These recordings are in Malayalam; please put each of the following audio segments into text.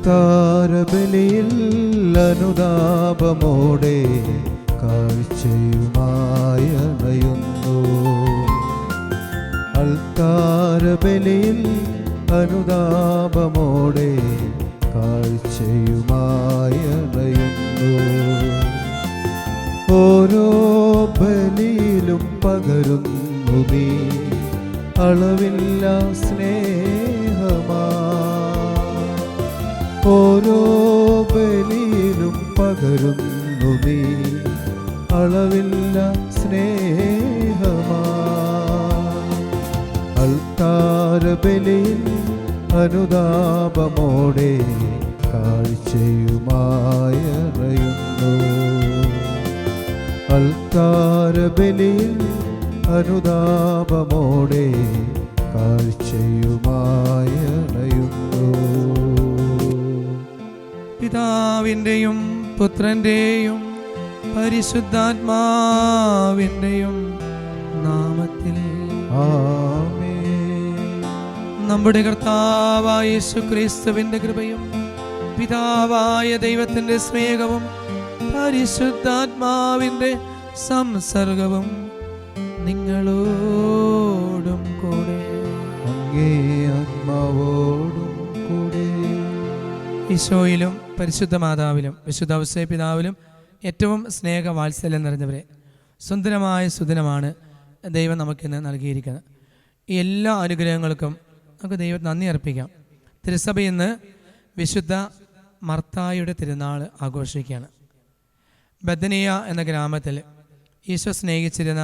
അൾത്താരബലിയിൽ അനുതാപമോടെ കാഴ്ചയുമായി അണയുന്നു. അൾത്താരബലിയിൽ അനുതാപമോടെ കാഴ്ചയുമായി അണയുന്നു. ഓരോ ബലിയിലും പകരുന്നു നീ അളവില്ലാ സ്നേഹമാ. ഓരോ ബലിയിലും പകരുന്നു നീ അളവില്ലാ സ്നേഹമാ. അൾത്താരബലിയിൽ അനുതാപമോടെ കാഴ്ചയുമായി അണയുന്നു. അൾത്താരബലിയിൽ അനുതാപമോടെ കാഴ്ചയുമായി അണയുന്നു. പിതാവിൻ്റെയും പുത്രൻ്റെയും പരിശുദ്ധാത്മാവിൻ്റെയും നാമത്തിൽ ആമേൻ. നമ്മുടെ കർത്താവായ യേശുക്രിസ്തുവിന്റെ കൃപയും പിതാവായ ദൈവത്തിന്റെ സ്നേഹവും പരിശുദ്ധാത്മാവിന്റെ സംസർഗവും നിങ്ങളോടും കൂടെ അങ്ങേ ആത്മാവോടും കൂടെ. ഈശോയിലും പരിശുദ്ധ മാതാവിലും വിശുദ്ധ ഔസേപ്പ് പിതാവിലും ഏറ്റവും സ്നേഹവാത്സല്യം നിറഞ്ഞവരെ, സുന്ദരമായ സുദിനമാണ് ദൈവം നമുക്കിന്ന് നൽകിയിരിക്കുന്നത്. ഈ എല്ലാ അനുഗ്രഹങ്ങൾക്കും നമുക്ക് ദൈവത്തിന് നന്ദി അർപ്പിക്കാം. തിരുസഭ ഇന്ന് വിശുദ്ധ മർത്തായുടെ തിരുനാൾ ആഘോഷിക്കുകയാണ്. ബഥനിയ എന്ന ഗ്രാമത്തിൽ ഈശോ സ്നേഹിച്ചിരുന്ന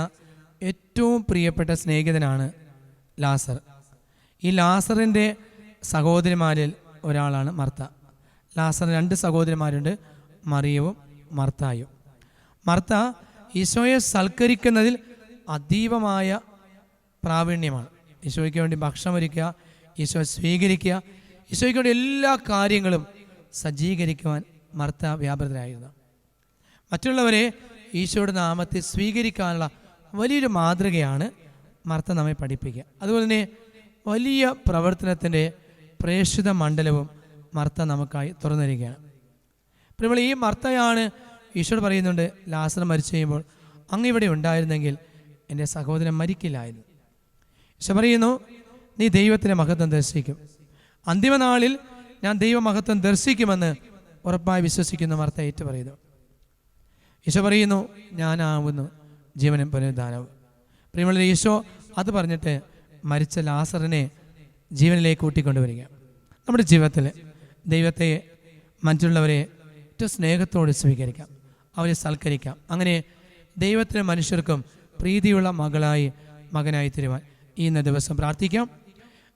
ഏറ്റവും പ്രിയപ്പെട്ട സ്നേഹിതനാണ് ലാസർ. ഈ ലാസറിൻ്റെ സഹോദരിമാരിൽ ഒരാളാണ് മർത്ത. ലാസറിന് 2 സഹോദരിമാരുണ്ട്, മറിയവും മർത്തായും. മർത്ത ഈശോയെ സൽക്കരിക്കുന്നതിൽ അതീവമായ പ്രാവീണ്യമാണ്. ഈശോയ്ക്ക് വേണ്ടി ഭക്ഷണം ഒരുക്കുക, ഈശോ സ്വീകരിക്കുക, ഈശോയ്ക്ക് വേണ്ടി എല്ലാ കാര്യങ്ങളും സജ്ജീകരിക്കുവാൻ മർത്ത വ്യാപൃതരായിരുന്നു. മറ്റുള്ളവരെ ഈശോയുടെ നാമത്തിൽ സ്വീകരിക്കാനുള്ള വലിയൊരു മാതൃകയാണ് മർത്ത നമ്മെ പഠിപ്പിക്കുക. അതുപോലെ തന്നെ വലിയ പ്രവർത്തനത്തിൻ്റെ പ്രേക്ഷിത മണ്ഡലവും മർത്ത നമുക്കായി തുറന്നിരിക്കുകയാണ്. അപ്പോൾ ഈ മർത്തയാണ് ഈശോയോട് പറയുന്നുണ്ട്, ലാസർ മരിച്ചു കഴിയുമ്പോൾ അങ്ങ് ഇവിടെ ഉണ്ടായിരുന്നെങ്കിൽ എൻ്റെ സഹോദരൻ മരിക്കില്ലായിരുന്നു. ഈശോ പറയുന്നു, നീ ദൈവത്തിൻ്റെ മഹത്വം ദർശിക്കും. അന്തിമനാളിൽ ഞാൻ ദൈവമഹത്വം ദർശിക്കുമെന്ന് ഉറപ്പായി വിശ്വസിക്കുന്ന മർത്ത ഏറ്റു പറയുന്നു. ഈശോ പറയുന്നു, ഞാനാവുന്നു ജീവനും പുനരുദ്ധാനവും. പ്രിയമുള്ള ഈശോ അത് പറഞ്ഞിട്ട് മരിച്ച ലാസറിനെ ജീവനിലേക്ക് കൂട്ടിക്കൊണ്ടുവരിക. നമ്മുടെ ജീവിതത്തിൽ ദൈവത്തെ, മറ്റുള്ളവരെ ഏറ്റവും സ്നേഹത്തോടെ സ്വീകരിക്കാം, അവരെ സൽക്കരിക്കാം. അങ്ങനെ ദൈവത്തിനും മനുഷ്യർക്കും പ്രീതിയുള്ള മകനായി തരുവാൻ ഈ ദിവസം പ്രാർത്ഥിക്കാം.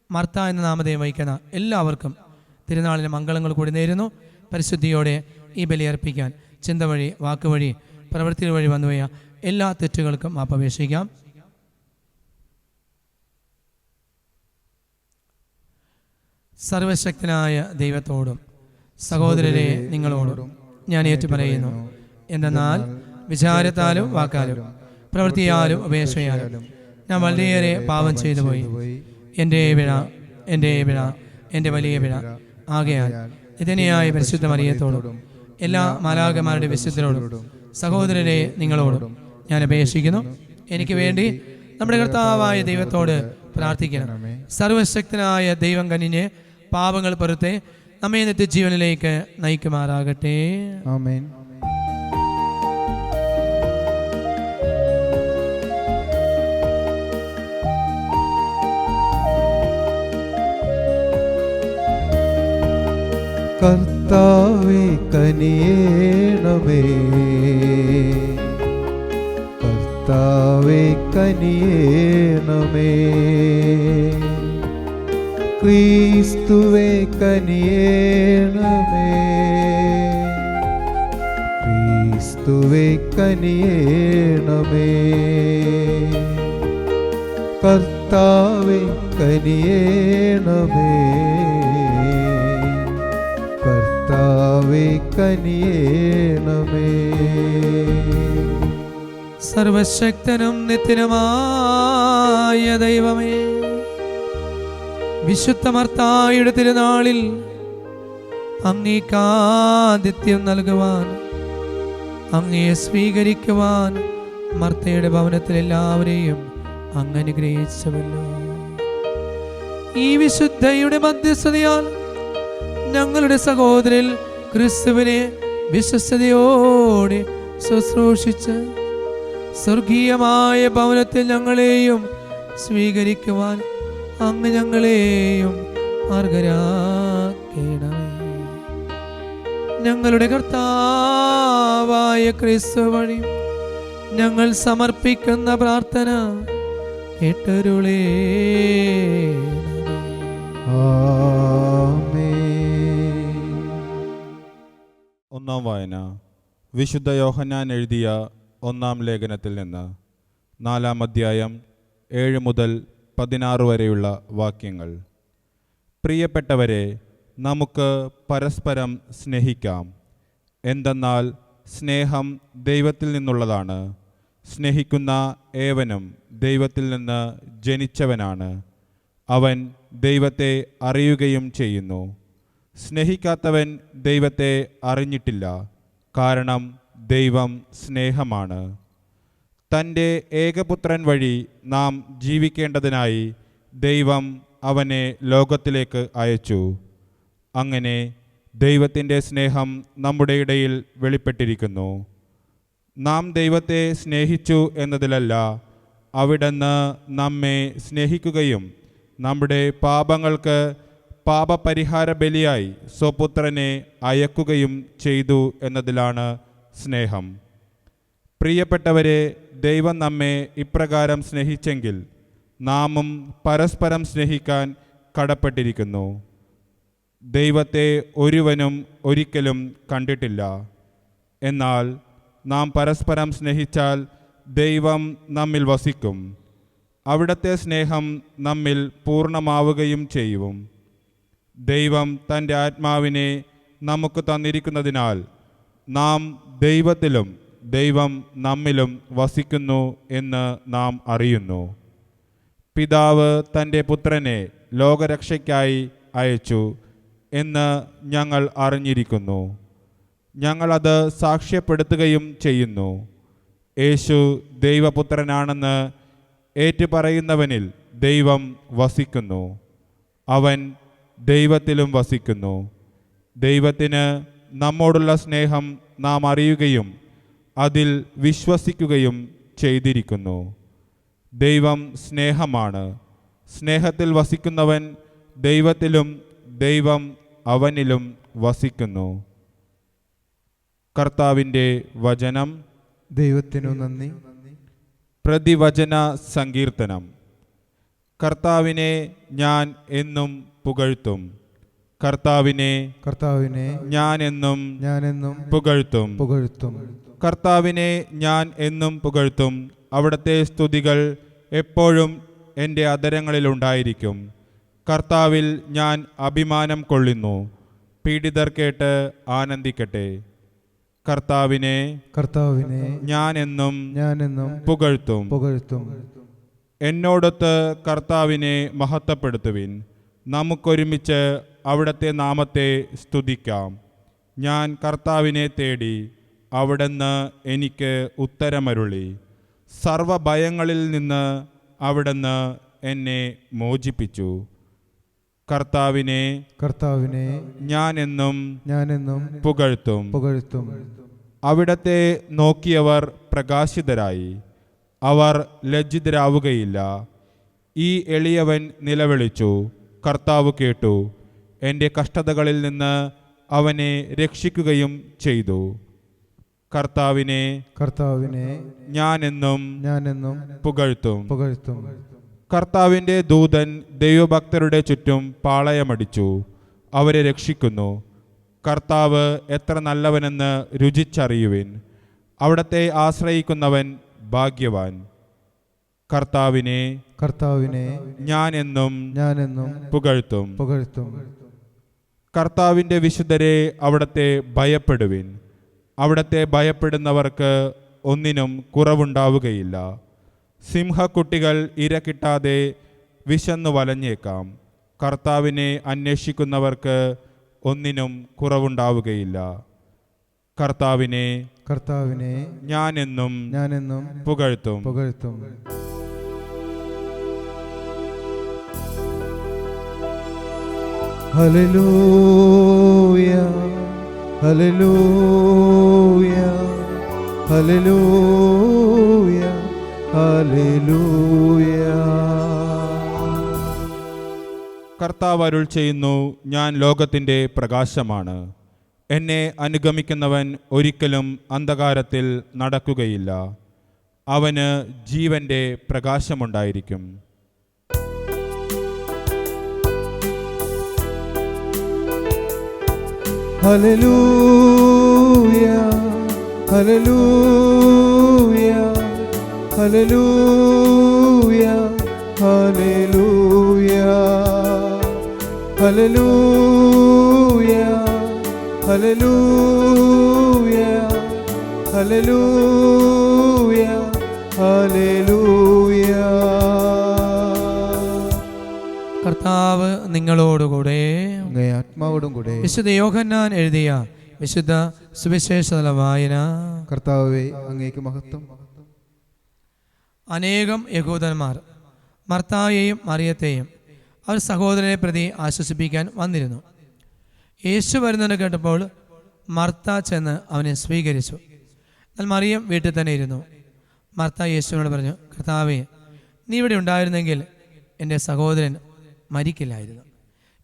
മർത്ത എന്ന നാമധേയം വഹിക്കുന്ന എല്ലാവർക്കും തിരുനാളിലെ മംഗളങ്ങൾ കൂടി നേരുന്നു. പരിശുദ്ധിയോടെ ഈ ബലിയർപ്പിക്കാൻ ചിന്ത വഴി, വാക്കുവഴി, പ്രവൃത്തി വഴി വന്നുപോയ എല്ലാ തെറ്റുകൾക്കും മാപ്പപേക്ഷിക്കാം. സർവശക്തനായ ദൈവത്തോടും സഹോദരരെ നിങ്ങളോടും ഞാൻ ഏറ്റുപറയുന്നു, എന്തെന്നാൽ വിചാരത്താലും വാക്കാലും പ്രവൃത്തിയാലും ഉപേക്ഷയാലും ഞാൻ വളരെയേറെ പാപം ചെയ്തു പോയി. എൻ്റെ പിഴ, എൻ്റെ വലിയ പിഴ. ആകയാൽ നിത്യനായ പരിശുദ്ധ മറിയത്തോടും എല്ലാ മാലാഖമാരുടെ വിശുദ്ധരോടും സഹോദരരെ നിങ്ങളോടും ഞാൻ അപേക്ഷിക്കുന്നു, എനിക്ക് വേണ്ടി നമ്മുടെ കർത്താവായ ദൈവത്തോട് പ്രാർത്ഥിക്കണം. സർവശക്തനായ ദൈവം കനിഞ്ഞ് പാപങ്ങൾ പൊറുത്ത് നമ്മെ നിത്യജീവനിലേക്ക് നയിക്കുമാറാകട്ടെ. ആമേൻ. കർത്താവേ കനിയേണമേ, കർത്താവേ കനിയേണമേ, ക്രിസ്തുവേ കനിയേണമേ, ക്രിസ്തുവേ കനിയേണമേ, കർത്താവേ കനിയേണമേ, കർത്താവേ കനിയേണമേ. സർവശക്തനും നിത്യനുമായ ദൈവമേ, വിശുദ്ധ മർത്തായുടെ തിരുനാളിൽ അങ്ങേക്കാദിത്യം നൽകുവാൻ, അങ്ങയെ സ്വീകരിക്കുവാൻ മർത്തയുടെ ഭവനത്തിൽ എല്ലാവരെയും അങ്ങ് അനുഗ്രഹിച്ചുവല്ലോ. ഈ വിശുദ്ധയുടെ മധ്യസ്ഥതയാൽ ഞങ്ങളുടെ സഹോദരൻ ക്രിസ്തുവിനെ വിശ്വസ്തയോടെ ശുശ്രൂഷിച്ച് സ്വർഗീയമായ ഭവനത്തിൽ ഞങ്ങളെയും സ്വീകരിക്കുവാൻ അങ്ങ് ഞങ്ങളെയും അർഹരാക്കണമേ. ഞങ്ങളുടെ കർത്താവായ ക്രിസ്തു വഴി ഞങ്ങൾ സമർപ്പിക്കുന്ന പ്രാർത്ഥന കേട്ടരുളേ. ഒന്നാം വായന വിശുദ്ധ യോഹന്നാൻ എഴുതിയ ഒന്നാം ലേഖനത്തിൽ നിന്ന് 4-ാം അധ്യായം 7 മുതൽ 16 വരെയുള്ള വാക്യങ്ങൾ. പ്രിയപ്പെട്ടവരെ, നമുക്ക് പരസ്പരം സ്നേഹിക്കാം. എന്തെന്നാൽ സ്നേഹം ദൈവത്തിൽ നിന്നുള്ളതാണ്. സ്നേഹിക്കുന്ന ഏവനും ദൈവത്തിൽ നിന്ന് ജനിച്ചവനാണ്. അവൻ ദൈവത്തെ അറിയുകയും ചെയ്യുന്നു. സ്നേഹിക്കാത്തവൻ ദൈവത്തെ അറിഞ്ഞിട്ടില്ല, കാരണം ദൈവം സ്നേഹമാണ്. തൻ്റെ ഏകപുത്രൻ വഴി നാം ജീവിക്കേണ്ടതിനായി ദൈവം അവനെ ലോകത്തിലേക്ക് അയച്ചു. അങ്ങനെ ദൈവത്തിൻ്റെ സ്നേഹം നമ്മുടെ ഇടയിൽ വെളിപ്പെട്ടിരിക്കുന്നു. നാം ദൈവത്തെ സ്നേഹിച്ചു എന്നതിലല്ല, അവിടുന്ന് നമ്മെ സ്നേഹിക്കുകയും നമ്മുടെ പാപങ്ങൾക്ക് പാപപരിഹാര ബലിയായി സ്വപുത്രനെ അയക്കുകയും ചെയ്തു എന്നതിലാണ് സ്നേഹം. പ്രിയപ്പെട്ടവരെ, ദൈവം നമ്മെ ഇപ്രകാരം സ്നേഹിച്ചെങ്കിൽ നാമും പരസ്പരം സ്നേഹിക്കാൻ കടപ്പെട്ടിരിക്കുന്നു. ദൈവത്തെ ഒരുവനും ഒരിക്കലും കണ്ടിട്ടില്ല. എന്നാൽ നാം പരസ്പരം സ്നേഹിച്ചാൽ ദൈവം നമ്മിൽ വസിക്കും. അവിടുത്തെ സ്നേഹം നമ്മിൽ പൂർണ്ണമാവുകയും ചെയ്യും. ദൈവം തൻ്റെ ആത്മാവിനെ നമുക്ക് തന്നിരിക്കുന്നതിനാൽ നാം ദൈവത്തിലും ദൈവം നമ്മിലും വസിക്കുന്നു എന്ന് നാം അറിയുന്നു. പിതാവ് തൻ്റെ പുത്രനെ ലോകരക്ഷയ്ക്കായി അയച്ചു എന്ന് ഞങ്ങൾ അറിഞ്ഞിരിക്കുന്നു. ഞങ്ങളത് സാക്ഷ്യപ്പെടുത്തുകയും ചെയ്യുന്നു. യേശു ദൈവപുത്രനാണെന്ന് ഏറ്റുപറയുന്നവനിൽ ദൈവം വസിക്കുന്നു. അവൻ ദൈവത്തിലും വസിക്കുന്നു. ദൈവത്തിന് നമ്മോടുള്ള സ്നേഹം നാം അറിയുകയും അതിൽ വിശ്വസിക്കുകയും ചെയ്തിരിക്കുന്നു. ദൈവം സ്നേഹമാണ്. സ്നേഹത്തിൽ വസിക്കുന്നവൻ ദൈവത്തിലും ദൈവം അവനിലും വസിക്കുന്നു. കർത്താവിൻ്റെ വചനം. ദൈവത്തിനു നന്ദി. പ്രതിവചന സങ്കീർത്തനം. കർത്താവിനെ ഞാൻ എന്നും പുകഴ്ത്തും. കർത്താവിനെ ഞാൻ എന്നും പുകഴ്ത്തും. കർത്താവിനെ ഞാൻ എന്നും പുകഴ്ത്തും. അവിടുത്തെ സ്തുതികൾ എപ്പോഴും എൻ്റെ അധരങ്ങളിലുണ്ടായിരിക്കും. കർത്താവിൽ ഞാൻ അഭിമാനം കൊള്ളുന്നു. പീഡിതർ കേട്ട് ആനന്ദിക്കട്ടെ. കർത്താവിനെ ഞാൻ എന്നും പുകഴ്ത്തും. എന്നോടൊത്ത് കർത്താവിനെ മഹത്വപ്പെടുത്തുവിൻ. നമുക്കൊരുമിച്ച് അവിടുത്തെ നാമത്തെ സ്തുതിക്കാം. ഞാൻ കർത്താവിനെ തേടി, അവിടുന്ന് എനിക്ക് ഉത്തരമരുളി. സർവഭയങ്ങളിൽ നിന്ന് അവിടുന്ന് എന്നെ മോചിപ്പിച്ചു. കർത്താവിനെ ഞാൻ എന്നും പുകഴ്ത്തും. അവിടത്തെ നോക്കിയവർ പ്രകാശിതരായി. അവർ ലജ്ജിതരാവുകയില്ല. ഈ എളിയവൻ നിലവിളിച്ചു, കർത്താവ് കേട്ടു. എൻ്റെ കഷ്ടതകളിൽ നിന്ന് അവനെ രക്ഷിക്കുകയും ചെയ്തു. കർത്താവിനെ ഞാൻ എന്നും പുകഴ്ത്തും. കർത്താവിൻ്റെ ദൂതൻ ദൈവഭക്തരുടെ ചുറ്റും പാളയമടിച്ചു, അവരെ രക്ഷിക്കുന്നു. കർത്താവ് എത്ര നല്ലവനെന്ന് രുചിച്ചറിയുവിൻ. അവിടത്തെ ആശ്രയിക്കുന്നവൻ ഭാഗ്യവാൻ. കർത്താവിനെ ഞാൻ എന്നും പുകഴ്ത്തും. കർത്താവിൻ്റെ വിശുദ്ധരെ അവിടത്തെ ഭയപ്പെടുവിൻ. അവിടത്തെ ഭയപ്പെടുന്നവർക്ക് ഒന്നിനും കുറവുണ്ടാവുകയില്ല. സിംഹക്കുട്ടികൾ ഇര കിട്ടാതെ വിശന്നു വലഞ്ഞേക്കാം. കർത്താവിനെ അന്വേഷിക്കുന്നവർക്ക് ഒന്നിനും കുറവുണ്ടാവുകയില്ല. കർത്താവിനെ ഞാനെന്നും പുകഴ്ത്തും. ഹല്ലേലൂയ, ഹല്ലേലൂയ, ഹല്ലേലൂയ, ഹല്ലേലൂയ. കർത്താവ് അരുൾ ചെയ്യുന്നു, ഞാൻ ലോകത്തിൻ്റെ പ്രകാശമാണ്. എന്നെ അനുഗമിക്കുന്നവൻ ഒരിക്കലും അന്ധകാരത്തിൽ നടക്കുകയില്ല. അവന് ജീവന്റെ പ്രകാശമുണ്ടായിരിക്കും. ഹല്ലേലൂയ, ഹല്ലേലൂയ, ഹല്ലേലൂയ, ഹല്ലേലൂയ, ഹല്ലേലൂയ, ഹല്ലേലൂയ, ഹല്ലേലൂയ, ഹല്ലേലൂയ. കർത്താവ് നിങ്ങളോടുകൂടെ, അങ്ങേ ആത്മാവോടും കൂടെ. വിശുദ്ധ യോഹന്നാൻ എഴുതിയ വിശുദ്ധ സുവിശേഷ വായന. കർത്താവേ, അങ്ങേക്ക് മഹത്വം. അനേകം യഹൂദന്മാർ മർത്തായെയും മറിയത്തെയും അവർ സഹോദരനെ പ്രതി ആശ്വസിപ്പിക്കാൻ വന്നിരുന്നു. യേശു വരുന്നതിന് കേട്ടപ്പോൾ മർത്ത ചെന്ന് അവനെ സ്വീകരിച്ചു. എന്നാൽ മറിയം വീട്ടിൽ തന്നെ ഇരുന്നു. മർത്ത യേശുവിനോട് പറഞ്ഞു, കർത്താവേ, നീ ഇവിടെ ഉണ്ടായിരുന്നെങ്കിൽ എൻ്റെ സഹോദരൻ മരിക്കില്ലായിരുന്നു.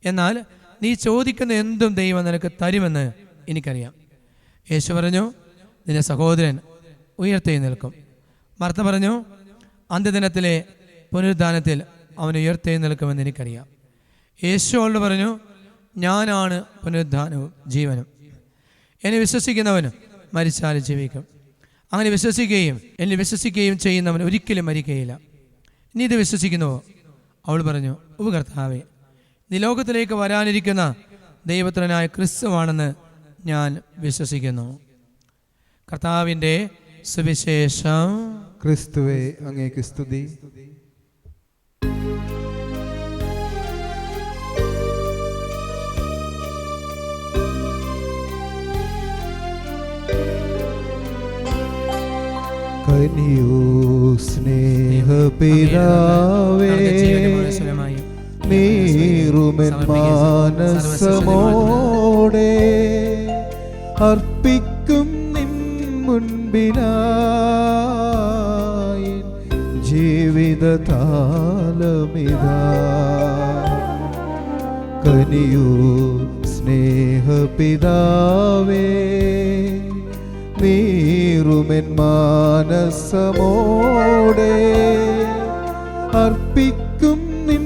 എന്നാൽ നീ ചോദിക്കുന്ന എന്തും ദൈവം നിനക്ക് തരുമെന്ന് എനിക്കറിയാം. യേശു പറഞ്ഞു, നിന്റെ സഹോദരൻ ഉയർത്തെഴുന്നേൽക്കും. മർത്ത പറഞ്ഞു, അന്ത്യദിനത്തിലെ പുനരുദ്ധാനത്തിൽ അവൻ ഉയർത്തെഴുന്നേൽക്കുമെന്ന് എനിക്കറിയാം. യേശു അവളോട് പറഞ്ഞു, ഞാനാണ് പുനരുദ്ധാനവും ജീവനും. എന്നെ വിശ്വസിക്കുന്നവന് മരിച്ചാലും ജീവിക്കും. അങ്ങനെ വിശ്വസിക്കുകയും എന്നെ വിശ്വസിക്കുകയും ചെയ്യുന്നവൻ ഒരിക്കലും മരിക്കുകയില്ല. നീ ഇത് വിശ്വസിക്കുന്നുവോ? അവൾ പറഞ്ഞു, കർത്താവേ, നീ ലോകത്തിലേക്ക് വരാനിരിക്കുന്ന ദൈവപുത്രനായ ക്രിസ്തുവാണെന്ന് ഞാൻ വിശ്വസിക്കുന്നു. കർത്താവിൻ്റെ സുവിശേഷം. ക്രിസ്തുവേ, അങ്ങേക്ക് സ്തുതി. കനിയോ സ്നേഹപിതാവേ, നീറുമെൻ മാനസമോടെ അർപ്പിക്കും നിൻ മുൻപിലായി ജീവിതതാലമിതാ. കനിയോ സ്നേഹപിതാവേ, നീറുമെൻ മാനസമോടെ അർപ്പിക്കും നിൻ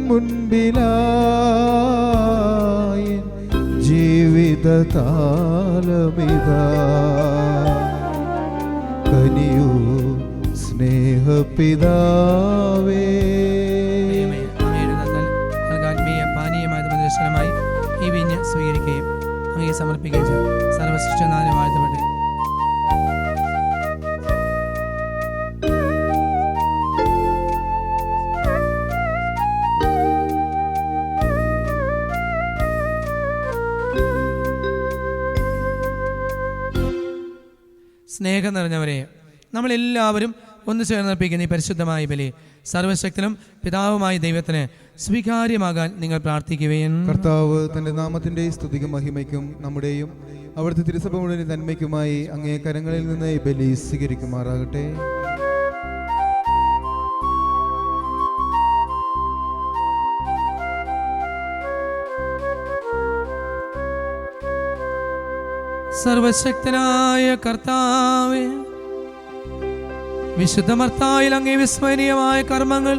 മുൻപിലായി ജീവിതതാലമിതാ. കനിയോ സ്നേഹപിതാവേ. ആത്മീയ പാനീയമായ ദർശനമായി ഈ വീഞ്ഞ് സ്വീകരിക്കുകയും അങ്ങേ സമർപ്പിക്കുകയും ചെയ്യും. സർവശിഷ്ടനാലും വാഴ്ത്തപ്പെട്ടു. സ്നേഹം നിറഞ്ഞവരെ, നമ്മളെല്ലാവരും ഒന്ന് ചേർന്നർപ്പിക്കുന്ന ഈ പരിശുദ്ധമായ ബലി സർവശക്തനും പിതാവുമായ ദൈവത്തിന് സ്വീകാര്യമാകാൻ നിങ്ങൾ പ്രാർത്ഥിക്കുകയും കർത്താവ് തന്റെ നാമത്തിന്റെ സ്തുതിക്കും മഹിമയ്ക്കും നമ്മുടെയും അവിടുത്തെ തിരുസഭ മുഴുവൻ നന്മയ്ക്കുമായി അങ്ങേ കരങ്ങളിൽ നിന്ന് ഈ ബലി സ്വീകരിക്കുമാറാകട്ടെ. സർവശക്തനായ കർത്താവേ, വിശുദ്ധ മർത്തായിൽ അങ്ങേ വിസ്മരണീയമായ കർമ്മങ്ങൾ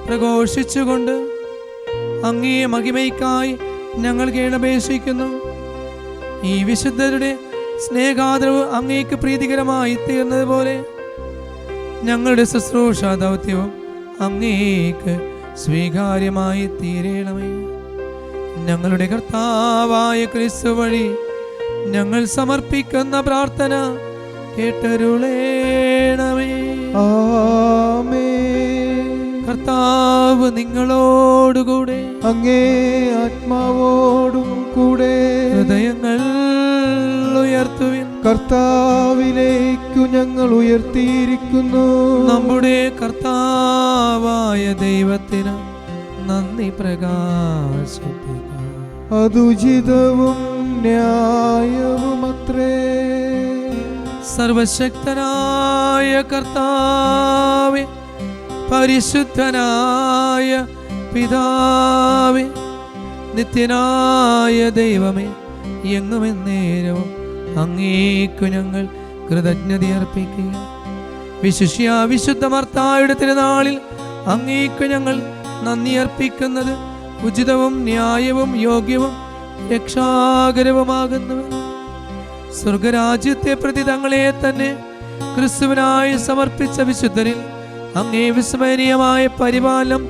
പ്രഘോഷിച്ചുകൊണ്ട് അങ്ങേ മഹിമയ്ക്കായി ഞങ്ങൾ കേണപേക്ഷിക്കുന്നു. ഈ വിശുദ്ധരുടെ സ്നേഹാദരവ് അങ്ങേക്ക് പ്രീതികരമായി തീർന്നതുപോലെ ഞങ്ങളുടെ ശുശ്രൂഷ ദൗത്യവും അങ്ങേക്ക് സ്വീകാര്യമായി തീരണമേ. ഞങ്ങളുടെ കർത്താവായ ക്രിസ്തു വഴി ഞങ്ങൾ സമർപ്പിക്കുന്ന പ്രാർത്ഥന കേട്ടരുളേണമേ. ആമേൻ. കർത്താവ് നിങ്ങളോടുകൂടെ. അങ്ങേ ആത്മാവോടും കൂടെ. ഹൃദയങ്ങൾ ഉയർത്തുവിൻ. കർത്താവിലേക്കു ഞങ്ങൾ ഉയർത്തിയിരിക്കുന്നു. നമ്മുടെ കർത്താവായ ദൈവത്തിന് നന്ദി പ്രകാശിപ്പിക്കാം. അതുചിതവും ന്യായവുമത്രേ. സർവശക്തനായ കർത്താവേ, പരിശുദ്ധനായ പിതാവേ, നിത്യനായ ദൈവമേ, എങ്ങും എന്നേരവും അങ്ങേക്കു ഞങ്ങൾ കൃതജ്ഞത അർപ്പിക്കുക. വിശിഷ്യ വിശുദ്ധ മർത്തായുടെ തിരുനാളിൽ അങ്ങേക്കു ഞങ്ങൾ നന്ദി അർപ്പിക്കുന്നത് ഉചിതവും ന്യായവും യോഗ്യവും രക്ഷാകരവുമാകുന്നു. സ്വർഗരാജ്യത്തെ പ്രതി തങ്ങളെ തന്നെ ക്രിസ്തുവിനായി സമർപ്പിച്ച വിശുദ്ധരിൽ അങ്ങേ വിസ്മരണീയമായ പരിപാലനം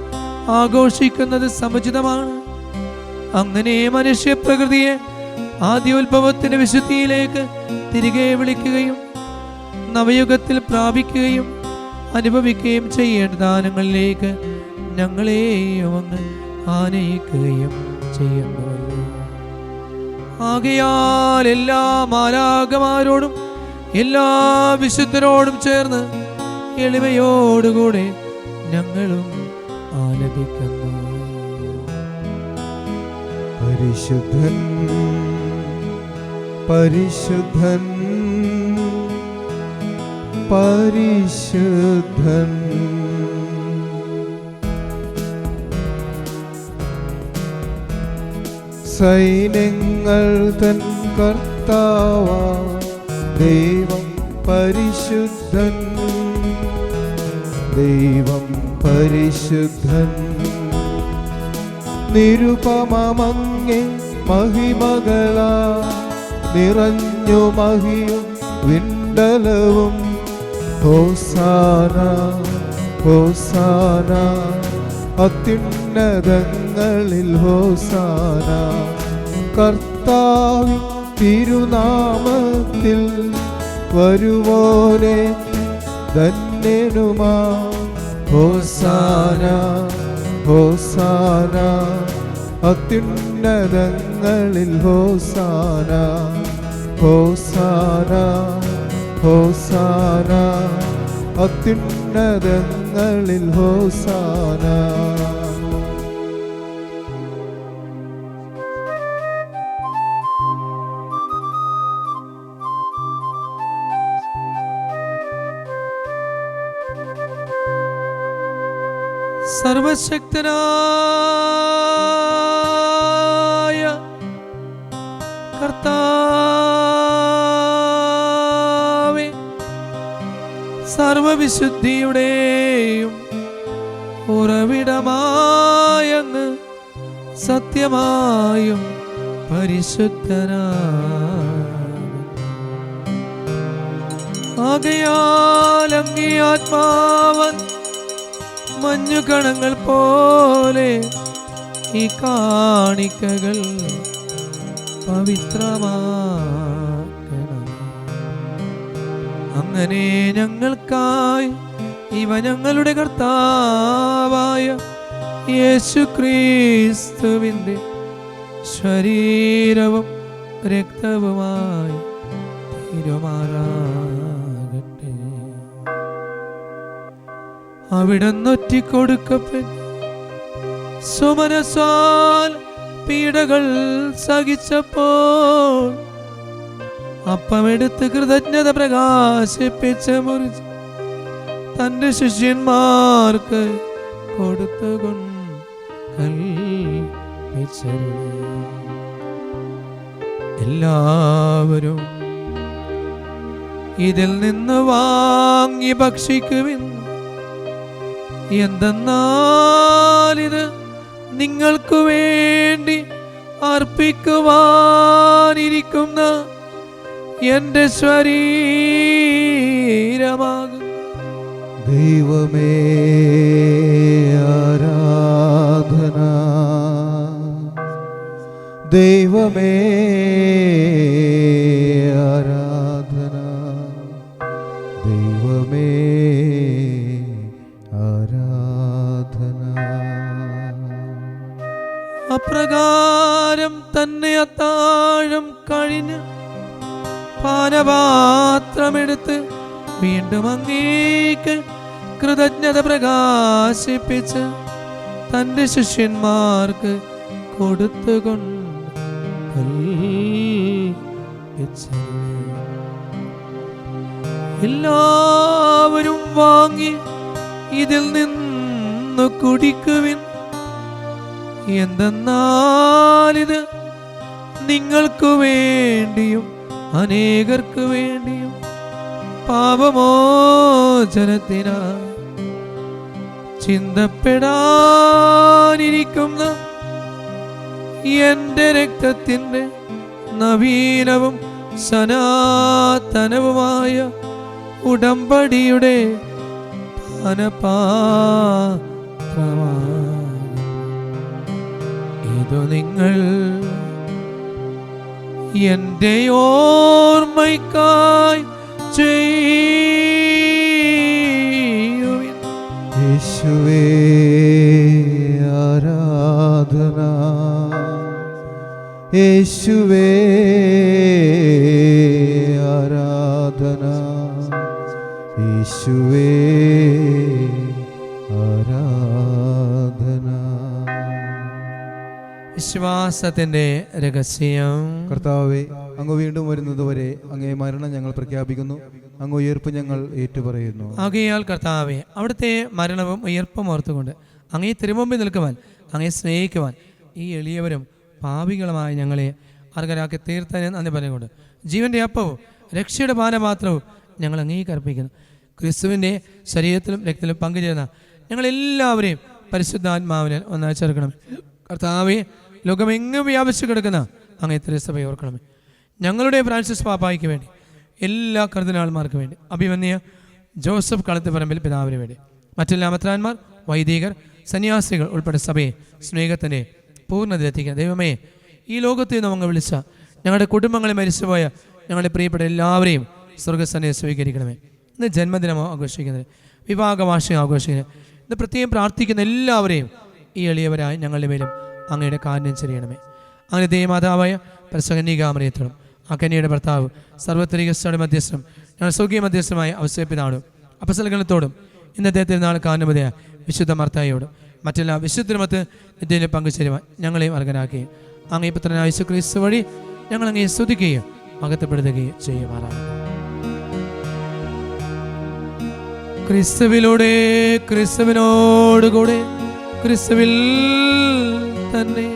ആഘോഷിക്കുന്നത് സമുചിതമാണ്. അങ്ങനെ മനുഷ്യ പ്രകൃതിയെ ആദ്യോത്ഭവത്തിന്റെ വിശുദ്ധിയിലേക്ക് തിരികെ വിളിക്കുകയും നവയുഗത്തിൽ പ്രാപിക്കുകയും അനുഭവിക്കുകയും ചെയ്യേണ്ട ദാനങ്ങളിലേക്ക് ഞങ്ങളെയും അങ്ങ് ആനയിക്കുകയും ചെയ്യുന്നുവല്ലോ. ആകയാൽ എല്ലാ മാലാഖമാരോടും എല്ലാ വിശുദ്ധരോടും ചേർന്ന് എളിമയോടുകൂടെ ഞങ്ങളും ആലപിക്കുന്നു. പരിശുദ്ധൻ പരിശുദ്ധൻ പരിശുദ്ധൻ. സൈന്യങ്ങൾ തൻ കർത്താവാ ദൈവം പരിശുദ്ധൻ. ദൈവം പരിശുദ്ധൻ. നിരുപമമങ്ങേ മഹിമകളാ നിറഞ്ഞു മഹിയും വിണ്ടലവും. ഹോസാന ഹോസാന അത്യുന്നതങ്ങളിൽ ഹോസാന. കർത്താവിൻ തിരുനാമത്തിൽ വരുവോനെ ധന്യനുമാ. ഹോസാന ഹോസാന അത്യുന്നതങ്ങളിൽ ഹോസാന. ഹോസാന ഹോസാന അത്യുന്നതങ്ങളിൽ ഹോസാന. സർവശക്തനായ കർത്താവേ, സർവവിശുദ്ധിയുടെയും ഉറവിടമായങ്ങ് സത്യമായും പരിശുദ്ധനാകുന്നു. ആകയാൽ അങ്ങേ ആത്മാവൻ മഞ്ഞുകണങ്ങൾ പോലെ ഈ കാണിക്കകൾ പവിത്രമാക്കണം. അങ്ങനെ ഞങ്ങൾക്കായി ഇവ ഞങ്ങളുടെ കർത്താവായ യേശുക്രിസ്തുവിന്റെ ശരീരവും രക്തവുമായി തീരുമാറാകട്ടെ. അവിടുന്ന് ഒറ്റിക്കൊടുക്കപ്പെട്ടു സുമനസ്സാൽ പീഡകൾ സഹിച്ചപ്പോൾ അപ്പമെടുത്ത് കൃതജ്ഞത പ്രകാശിപ്പിച്ച് മുറിച്ച് തന്റെ ശിഷ്യന്മാർക്ക് കൊടുത്തുകൊണ്ട് കൽപ്പിച്ചരുളി. എല്ലാവരും ഇതിൽ നിന്ന് വാങ്ങി ഭക്ഷിക്കുവിൻ. എന്തെന്നാൽ ഇത് നിങ്ങൾക്ക് വേണ്ടി അർപ്പിക്കുവാനിരിക്കുന്ന എന്റെ ശരീരമാകും. ദൈവമേ ആരാധന. ദൈവമേ ആരാധന. ദൈവമേ ആരാധന. തന്നെ അത്താഴം കഴിഞ്ഞ് പാനപാത്രമെടുത്ത് വീണ്ടും അങ്ങേക്ക് കൃതജ്ഞത പ്രകാശിപ്പിച്ച് തന്റെ ശിഷ്യന്മാർക്ക് കൊടുത്തുകൊണ്ട് എല്ലാവരും വാങ്ങി ഇതിൽ നിന്ന് കുടിക്കുവിൻ. എന്തെന്നാലിത് നിങ്ങൾക്ക് വേണ്ടിയും അനേകർക്ക് വേണ്ടിയും പാപമോചനത്തിനായി ചിന്തപ്പെടാനിരിക്കുന്ന എന്റെ രക്തത്തിന്റെ നവീനവും സനാതനവുമായ ഉടമ്പടിയുടെ പാനപാത്രമാണ്. ഇതു നിങ്ങൾ എന്റെ ഓർമ്മയ്ക്കായി ചെയ്യുവിൻ. യേശുവേ ആരാധന, യേശുവേ ആരാധന, യേശുവേ ആരാധന. വിശ്വാസത്തിന്റെ രഹസ്യം. കർത്താവേ, അങ്ങ് വീണ്ടും വരുന്നതുവരെ അങ്ങേ മരണം ഞങ്ങൾ പ്രഖ്യാപിക്കുന്നു, അങ്ങ് ഉയർപ്പ് ഞങ്ങൾ ഏറ്റുപറയുന്നു. ആകയാൽ കർത്താവേ, അവിടുത്തെ മരണവും ഉയർപ്പും ഓർത്തുകൊണ്ട് അങ്ങേ തിരുമുമ്പിൽ നിൽക്കുവാൻ, അങ്ങേ സ്നേഹിക്കുവാൻ ഈ എളിയവരും പാപികളുമായി ഞങ്ങളെ അർഹരാക്കി തീർത്തതിന് നന്ദി പറഞ്ഞുകൊണ്ട് ജീവന്റെ അപ്പവും രക്ഷയുടെ പാനപാത്രവും ഞങ്ങൾ അംഗീകരിപ്പിക്കുന്നു. ക്രിസ്തുവിൻ്റെ ശരീരത്തിലും രക്തത്തിലും പങ്കുചേർന്ന ഞങ്ങളെല്ലാവരെയും പരിശുദ്ധാത്മാവിനെ ഒന്നായി ചേർക്കണം. കർത്താവെ, ലോകമെങ്ങും വ്യാപിച്ചു കിടക്കുന്ന അങ്ങേ തിരുസഭയെ ഓർക്കണമേ. ഞങ്ങളുടെ ഫ്രാൻസിസ് പാപ്പായ്ക്ക് വേണ്ടി, എല്ലാ കർദിനാൾമാർക്ക് വേണ്ടി, അഭിമന്യ ജോസഫ് കളത്തുപറമ്പിൽ പിതാവിന് വേണ്ടി, മറ്റെല്ലാ മെത്രാന്മാർ, വൈദികർ, സന്യാസികൾ ഉൾപ്പെടെ സഭയെ സ്നേഹത്തിൻ്റെ പൂർണ്ണതയെത്തിക്കണം. ദൈവമേ, ഈ ലോകത്തിൽ നിന്ന് അങ്ങ് വിളിച്ച ഞങ്ങളുടെ കുടുംബങ്ങളെ മരിച്ചുപോയ ഞങ്ങളുടെ പ്രിയപ്പെട്ട എല്ലാവരെയും സ്വർഗ്ഗസന്നിധിയിൽ സ്വീകരിക്കണമേ. ഇന്ന് ജന്മദിനം ആഘോഷിക്കുന്നത്, വിവാഹ വാർഷികം ആഘോഷിക്കുന്നത്, ഇന്ന് പ്രത്യേകം പ്രാർത്ഥിക്കുന്ന എല്ലാവരെയും ഈ എളിയവരായി ഞങ്ങളുടെ മേലും അങ്ങയുടെ കാരുണ്യം ചെയ്യണമേ. അങ്ങനെ ദേവമാതാവായ പരിശുദ്ധകന്യകാമറിയത്തോടും ആ കന്യയുടെ ഭർത്താവ് സർവ്വത്രികസ്ഥയുടെ മധ്യസ്ഥം ഞങ്ങൾ സൗഖ്യ മധ്യസ്ഥമായ ഔസേപ്പിതാടും അപ്പസ്തലഗണത്തോടും ഇന്നത്തെ തിരുനാൾ കാരണമതയ വിശുദ്ധ മർത്തായോടും മറ്റെല്ലാ വിശുദ്ധമത്ത് നിത്യയിൽ പങ്കുചേരുവാൻ ഞങ്ങളെയും അർഹനാക്കുകയും അങ്ങേ പുത്രനായ യേശു ക്രിസ്തു വഴി ഞങ്ങൾ അങ്ങേ സ്തുതിക്കുകയും മഹത്വപ്പെടുത്തുകയും ചെയ്യുമാറാണ്. ക്രിസ്തുവിലൂടെ, ക്രിസ്തുവിനോടുകൂടെ, ക്രിസ്തുവിൽ തന്നെ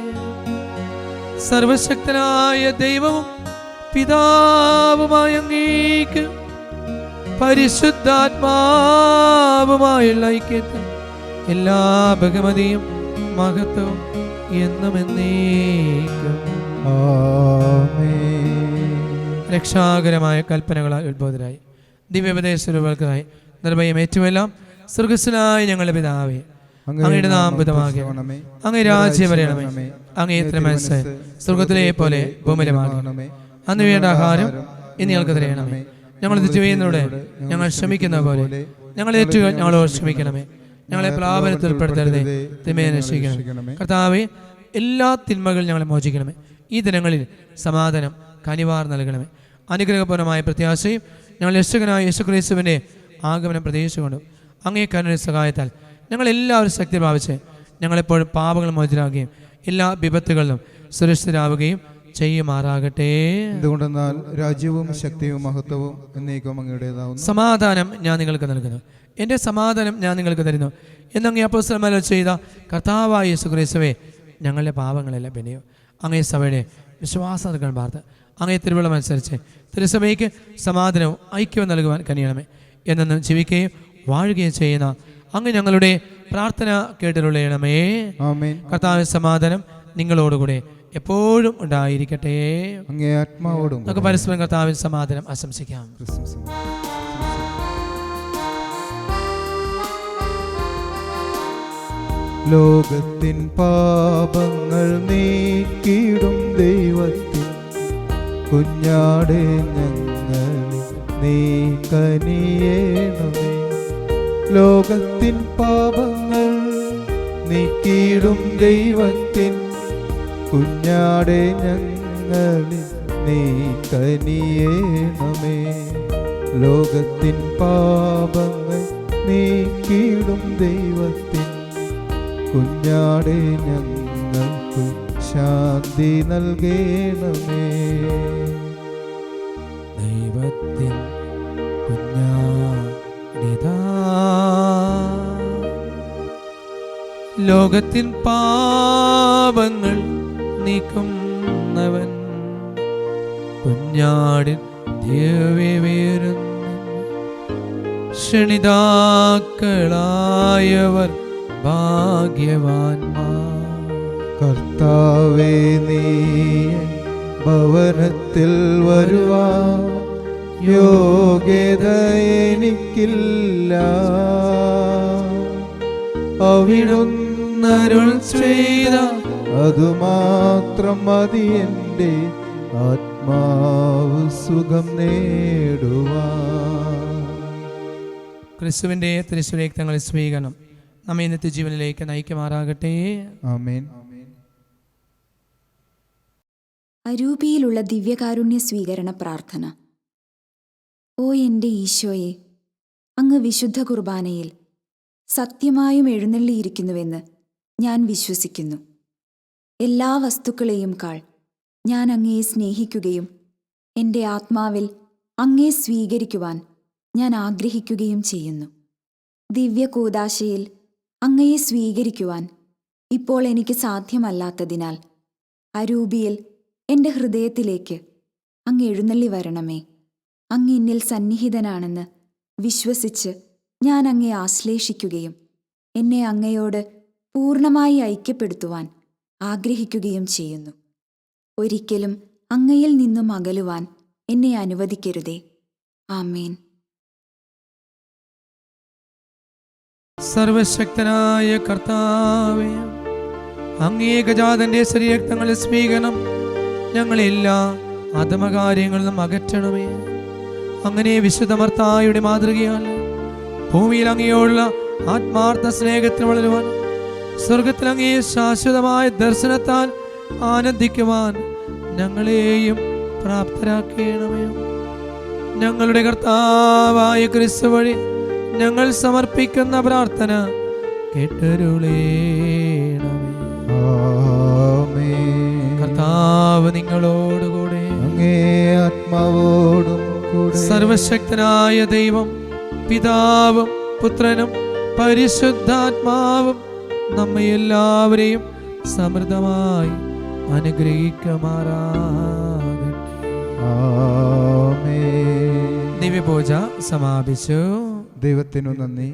സർവശക്തനായ ദൈവവും പിതാവുമായ അങ്ങേക്ക് പരിശുദ്ധാത്മാവുമായുള്ള ഐക്യത്തിൽ എല്ലാ ബഹുമതിയും മഹത്വവും എന്നും എന്നേക്കും രക്ഷാകരമായ കൽപ്പനകളാൽ ഉത്ബോധരായി ദിവ്യോപദേശകൾക്കായി നിർഭയം ഏറ്റുമെല്ലാം സ്വർഗ്ഗസ്ഥനായ ഞങ്ങളുടെ പിതാവേ, അങ്ങയുടെ നാമമാകണമേ, അങ്ങേ രാജ്യം വരണമേ, അങ്ങേ തിരുമനസ്സ് സ്വർഗ്ഗത്തിലെ പോലെ ഭൂമിയിലുമാകണമേ. അന്ന് വേണ്ട ആഹാരം ഇന്ന് ഞങ്ങൾക്ക് തരണമേ. ഞങ്ങൾ ചെയ്യുന്നതോടെ ഞങ്ങൾ ക്ഷമിക്കുന്ന പോലെ ഞങ്ങൾ ഏറ്റുകൾ ഞങ്ങളോട് ക്ഷമിക്കണമേ. ഞങ്ങളെ പ്രലാപനത്തിൽ ഉൾപ്പെടുത്തരുതേ, തിന്മയെ രക്ഷിക്കണമേ. കർത്താവേ, എല്ലാ തിന്മകളും ഞങ്ങളെ മോചിക്കണമേ. ഈ ദിനങ്ങളിൽ സമാധാനം കനിവാർ നൽകണമേ. അനുഗ്രഹപരമായ പ്രത്യാശയും ഞങ്ങൾ രക്ഷകനായ യേശുക്രിസ്തുവിൻ്റെ ആഗമനം പ്രതീക്ഷിച്ചുകൊണ്ടും അങ്ങേ കരുണ സഹായത്താൽ ഞങ്ങളെല്ലാവരും ശക്തി പ്രാപിച്ച് ഞങ്ങളെപ്പോഴും പാപങ്ങൾ മോചിതരാകുകയും എല്ലാ വിപത്തുകളിലും സുരക്ഷിതരാവുകയും ചെയ്യുമാറാകട്ടെ. എന്തുകൊണ്ടെന്നാൽ രാജ്യവും ശക്തിയും മഹത്വവും എന്നേക്കും അങ്ങയുടേതാവുന്നു. സമാധാനം ഞാൻ നിങ്ങൾക്ക് നൽകുന്നു, എൻ്റെ സമാധാനം ഞാൻ നിങ്ങൾക്ക് തരുന്നു എന്നങ്ങേ അപ്പോസ്തലന്മാർ ചെയ്ത കർത്താവായ യേശുക്രിസ്തുവേ, ഞങ്ങളുടെ പാപങ്ങളെല്ലാം പിന്നെയോ അങ്ങേ സഭയുടെ വിശ്വാസങ്ങൾ പാർത്ത് അങ്ങേ തിരുവള്ളം അനുസരിച്ച് തിരുസഭയ്ക്ക് സമാധാനവും ഐക്യവും നൽകുവാൻ കനിയണമേ. എന്നും ജീവിക്കുകയും വാഴുകയും ചെയ്യുന്ന അങ്ങ് ഞങ്ങളുടെ പ്രാർത്ഥന കേട്ടിരുള്ളണമേ. കർത്താവിന്റെ സമാധാനം നിങ്ങളോടുകൂടെ എപ്പോഴും ഉണ്ടായിരിക്കട്ടെ. അങ്ങേ ആത്മാവോടും നമുക്ക് പരസ്പരം കർത്താവിന്റെ സമാധാനം ആശംസിക്കാം. ലോകത്തിൻ പാപങ്ങൾ നീക്കിടും ദൈവത്തിൻ കുഞ്ഞാടെ ഞങ്ങളിൽ നീ കനിയേണമേ. ലോകത്തിൻ പാപങ്ങൾ നീക്കിടും ദൈവത്തിൻ കുഞ്ഞാടെ ഞങ്ങളിൽ നീ കനിയേണമേ. ലോകത്തിൻ പാപങ്ങൾ നീക്കിയിടും ദൈവത്തിൻ കുഞ്ഞാടെ ഞങ്ങൾക്ക് ശാന്തി നൽകേണമേ. ദൈവത്തിൻ കുഞ്ഞാടിതാ, ലോകത്തിൻ പാപങ്ങൾ നീക്കുന്നവൻ കുഞ്ഞാടിൻ ദിവ്യവേറുന്ന ക്ഷണിതാക്കളായവർ ഭാഗ്യവാന്മാർ. കർത്താവേ, നീ ഭവനത്തിൽ വരുവാൻ യോഗ്യത എനിക്കില്ല. അവിടുന്നരുൾ ചെയ്ത അതുമാത്രം മതി എൻ്റെ ആത്മാവ് സുഖം നേടുവാൻ. ക്രിസ്തുവിന്റെ തിരുശരീരക്തങ്ങൾ സ്വീകരണം നമ്മെ നിത്യജീവനിലേക്ക് നയിക്കുമാറാകട്ടെ. ആമേൻ. അരൂപിയിലുള്ള ദിവ്യകാരുണ്യ സ്വീകരണ പ്രാർത്ഥന. ഓ എൻ്റെ ഈശോയെ, അങ്ങ് വിശുദ്ധ കുർബാനയിൽ സത്യമായും എഴുന്നള്ളിയിരിക്കുന്നുവെന്ന് ഞാൻ വിശ്വസിക്കുന്നു. എല്ലാ വസ്തുക്കളെയും കാൾ ഞാൻ അങ്ങയെ സ്നേഹിക്കുകയും എൻ്റെ ആത്മാവിൽ അങ്ങയെ സ്വീകരിക്കുവാൻ ഞാൻ ആഗ്രഹിക്കുകയും ചെയ്യുന്നു. ദിവ്യകൂദാശയിൽ അങ്ങയെ സ്വീകരിക്കുവാൻ ഇപ്പോൾ എനിക്ക് സാധ്യമല്ലാത്തതിനാൽ അരൂപിയിൽ എൻ്റെ ഹൃദയത്തിലേക്ക് അങ്ങ് എഴുന്നള്ളി വരണമേ. അങ്ങ് എന്നിൽ സന്നിഹിതനാണെന്ന് വിശ്വസിച്ച് ഞാൻ അങ്ങയെ ആശ്ലേഷിക്കുകയും എന്നെ അങ്ങയോട് പൂർണ്ണമായി ഐക്യപ്പെടുത്തുവാൻ ആഗ്രഹിക്കുകയും ചെയ്യുന്നു. ഒരിക്കലും അങ്ങയിൽ നിന്നും അകലുവാൻ എന്നെ അനുവദിക്കരുതേ. ആമേൻ. സർവശക്തനായ കർത്താവേ, അങ്ങേ ഏകജാതന്റെ ശരീരക്തങ്ങളുടെ സ്വീകരണം ഞങ്ങളെല്ലാ അധമകാര്യങ്ങളിൽ നിന്നും അകറ്റണമേ. അങ്ങനെ വിശുദ്ധ മർത്തായുടെ മാതൃകയാൽ ഭൂമിയിൽ അങ്ങയോടുള്ള ആത്മാർത്ഥ സ്നേഹത്തിൽ വളരുവാൻ, സ്വർഗത്തിൽ അങ്ങേ ശാശ്വതമായ ദർശനത്താൽ ആനന്ദിക്കുവാൻ ഞങ്ങളെയും പ്രാപ്തരാക്കണമേ. ഞങ്ങളുടെ കർത്താവായ ക്രിസ്തു വഴി ഞങ്ങൾ സമർപ്പിക്കുന്ന പ്രാർത്ഥന കേട്ടരുളേണമേ. ആമേൻ. കർത്താവ് നിങ്ങളോടുകൂടെ അങ്ങേ ആത്മാവോടും കൂടെ. സർവശക്തനായ ദൈവം പിതാവും പുത്രനും പരിശുദ്ധാത്മാവും നമ്മെ എല്ലാവരെയും സമൃദ്ധമായി അനുഗ്രഹിക്കുമാറാകട്ടെ. ആമേൻ. ദിവ്യപൂജ സമാപിച്ചു. ദൈവത്തിനു നന്ദി.